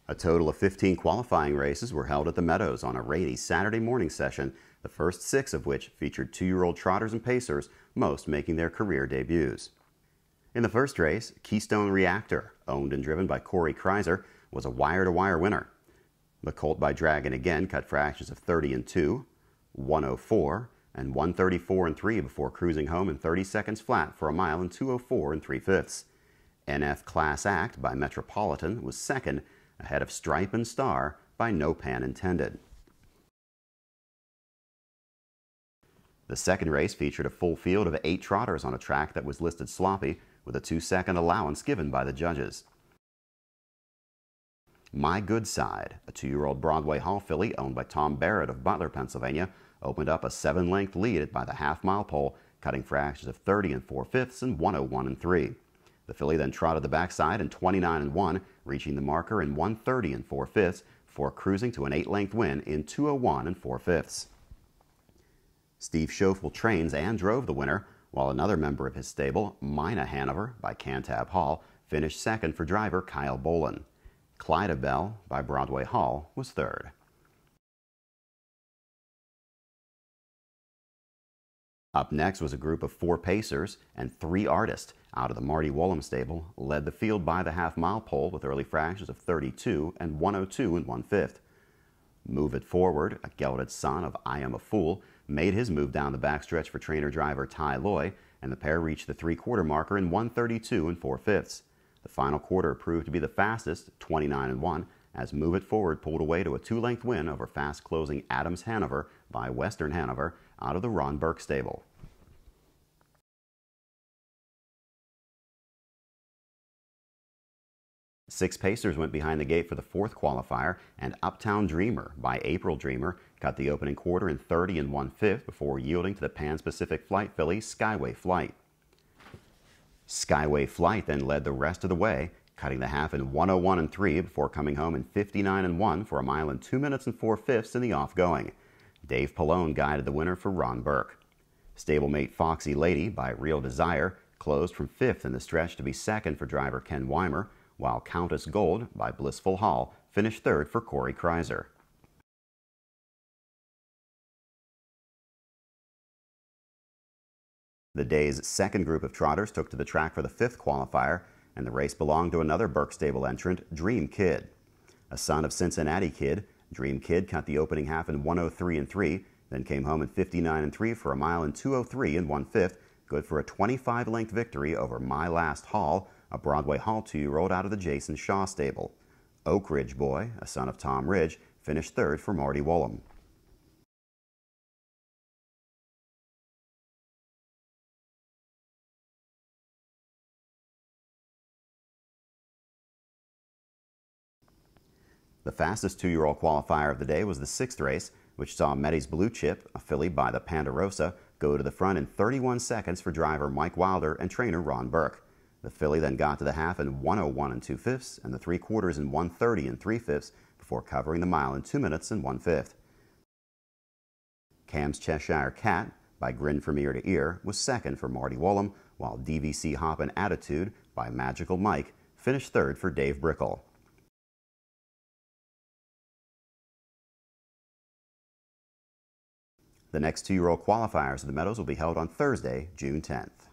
A total of 15 qualifying races were held at the Meadows on a rainy Saturday morning session, the first 6 of which featured 2-year-old trotters and pacers, most making their career debuts. In the first race, Keystone Reactor, owned and driven by Corey Kreiser, was a wire-to-wire winner. The colt by Dragon again cut fractions of 30-2, 104, and 134-3 before cruising home in 30 seconds flat for a mile in 204 3/5. NF Class Act by Metropolitan was second, ahead of Stripe and Star by No Pan Intended. The second race featured a full field of 8 trotters on a track that was listed sloppy, with a 2-second allowance given by the judges. My Good Side, a 2-year-old Broadway Hall filly owned by Tom Barrett of Butler, Pennsylvania, opened up a 7-length lead by the half-mile pole, cutting fractions of 30 4/5 and 101 3. The filly then trotted the backside in 29 1, reaching the marker in 130 4/5 before cruising to an 8-length win in 201 4/5. Steve Schoeffel trains and drove the winner, while another member of his stable, Mina Hanover by Cantab Hall, finished second for driver Kyle Bolin. Clydabelle by Broadway Hall was third. Up next was a group of 4 pacers and 3 artists out of the Marty Wollum stable, led the field by the half-mile pole with early fractions of 32 and 102 1/5. Move It Forward, a gelded son of I Am a Fool, made his move down the backstretch for trainer-driver Ty Loy, and the pair reached the 3/4 marker in 132 4/5. The final quarter proved to be the fastest, 29 1, as Move It Forward pulled away to a 2-length win over fast-closing Adams Hanover by Western Hanover out of the Ron Burke stable. Six pacers went behind the gate for the 4th qualifier, and Uptown Dreamer by April Dreamer cut the opening quarter in 30 1/5 before yielding to the Pan-Pacific Flight filly Skyway Flight. Skyway Flight then led the rest of the way, cutting the half in 101 3 before coming home in 59 1 for a mile in 2 minutes and 4/5 in the off-going. Dave Pallone guided the winner for Ron Burke. Stablemate Foxy Lady by Real Desire closed from 5th in the stretch to be second for driver Ken Weimer, while Countess Gold by Blissful Hall finished third for Corey Kreiser. The day's second group of trotters took to the track for the 5th qualifier, and the race belonged to another Burke stable entrant, Dream Kid. A son of Cincinnati Kid, Dream Kid cut the opening half in 103 3, then came home in 59 3 for a mile in 203 1/5, good for a 25-length victory over My Last Hall, a Broadway Hall 2-year-old out of the Jason Shaw stable. Oak Ridge Boy, a son of Tom Ridge, finished third for Marty Wollum. The fastest 2-year-old qualifier of the day was the 6th race, which saw Meadows Blue Chip, a filly by the Ponderosa, go to the front in 31 seconds for driver Mike Wilder and trainer Ron Burke. The filly then got to the half in 101 2/5 and the 3/4 in 130 3/5 before covering the mile in 2 minutes and 1/5. Cam's Cheshire Cat, by Grin from Ear to Ear, was second for Marty Wollum, while DVC Hoppin' Attitude, by Magical Mike, finished third for Dave Brickle. The next 2-year-old qualifiers of the Meadows will be held on Thursday, June 10th.